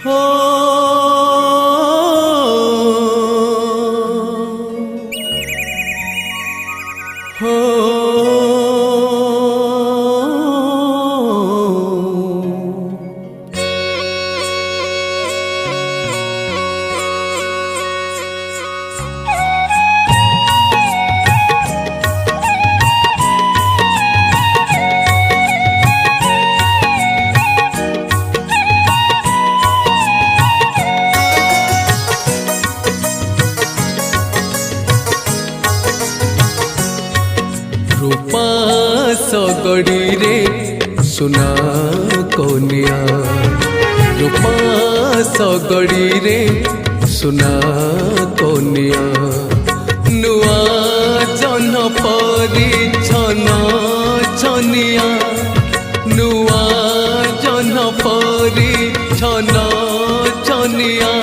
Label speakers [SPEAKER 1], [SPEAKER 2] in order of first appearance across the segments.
[SPEAKER 1] हो हो रूपा सगड़ी रे सुना कोनिया रूपा सगड़ी रे सुना कोनिया नुआ जन परी छन छनिया नुआ जन परी छन छनिया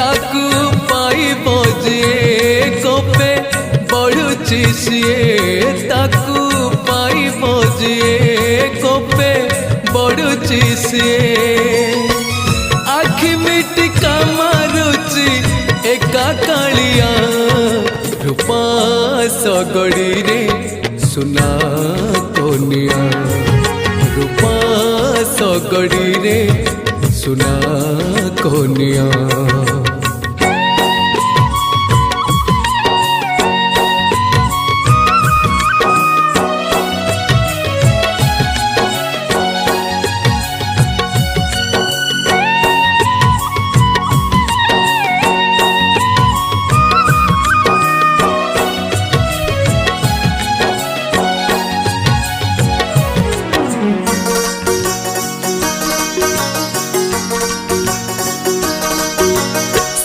[SPEAKER 1] ताकू पाई बजे गोपे बढ़ुची सिए ताकू पाई बजिए गोपे बढ़ुची सिए आखि मिटिका मारुची एका कालिया रूपा सगड़ी रे सुना कोनिया रूपा सगड़ी रे सुना कोनिया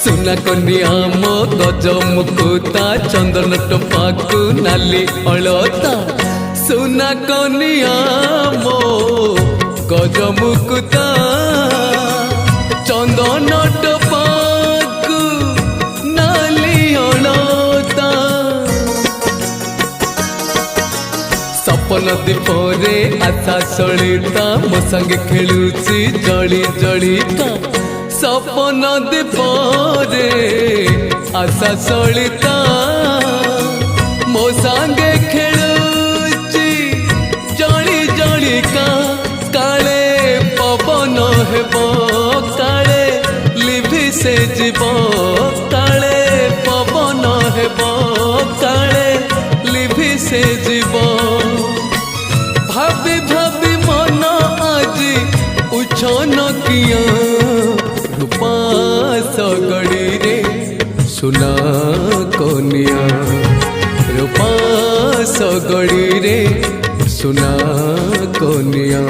[SPEAKER 1] सुना कन्या मो गज मुकुता चंदन टपाकू नाली अलता सुना कन्या मो गज मुकुता चंदन टपाकू नाली अलता सपन दीपरे आशा सलिता मो संगे खेलुची जड़ी जड़ीता सपन दीपरे आशा सलिता मो संगे खेलुची जड़ी जड़िका काले पवन हेब काले लिभि से जीव काले पवन हेब काले लिभि से जीव भाभी भाभी मन आजी उछन किया रूपा सगड़ी रे सुना कोनिया रूपा सगड़ी रे सुना कोनिया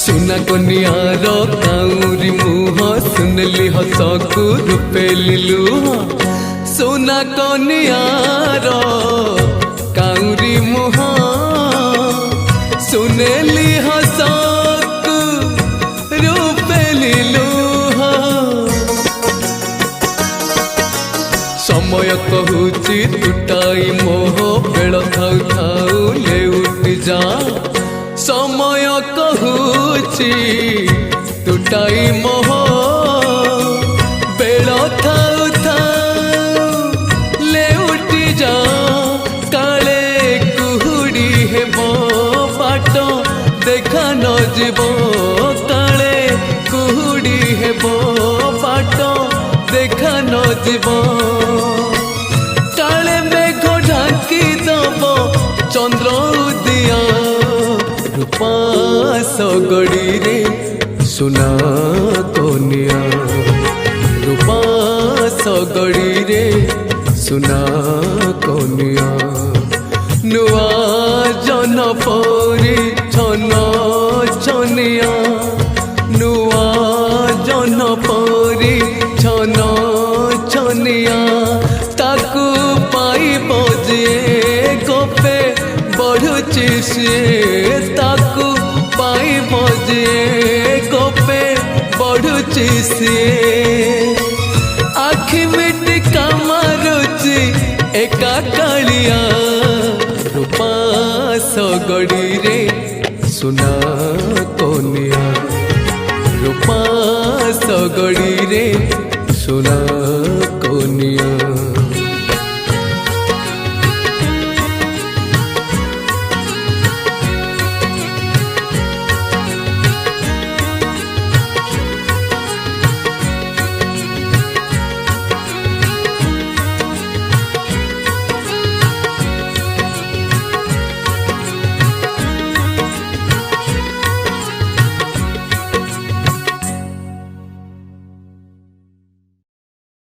[SPEAKER 1] सुना कनियार काउरी मुह सुनली हसकू रूपेली लुह सुना कनियार काउरी मुह सुनली हसकू रूपेली लुह समय कहूची टूटाई मोह बेल थाउ थाउ ले उठ जा समय कहूची टूटाई मोह बेल थाउ थाउ ले उठी जा काले कुहुड़ी हेब बाट देखा न जीव काले कुहुड़ी हेब बाट देखा न जीव काले मेघ ढाकी दब चंद्र उदिया रूपा सगड़ी रे सुना कोनिया रूपा सगड़ी रे सुना कोनिया नुआ जन परी छन छनिया नुआ जन सिए ताकू पाई बजे गोपे बढ़ुची सिए आखि मिटिका मारुची एका कालिया रूपा सगड़ी रे सुना कोनिया रूपा सगड़ी रे सुना कोनिया।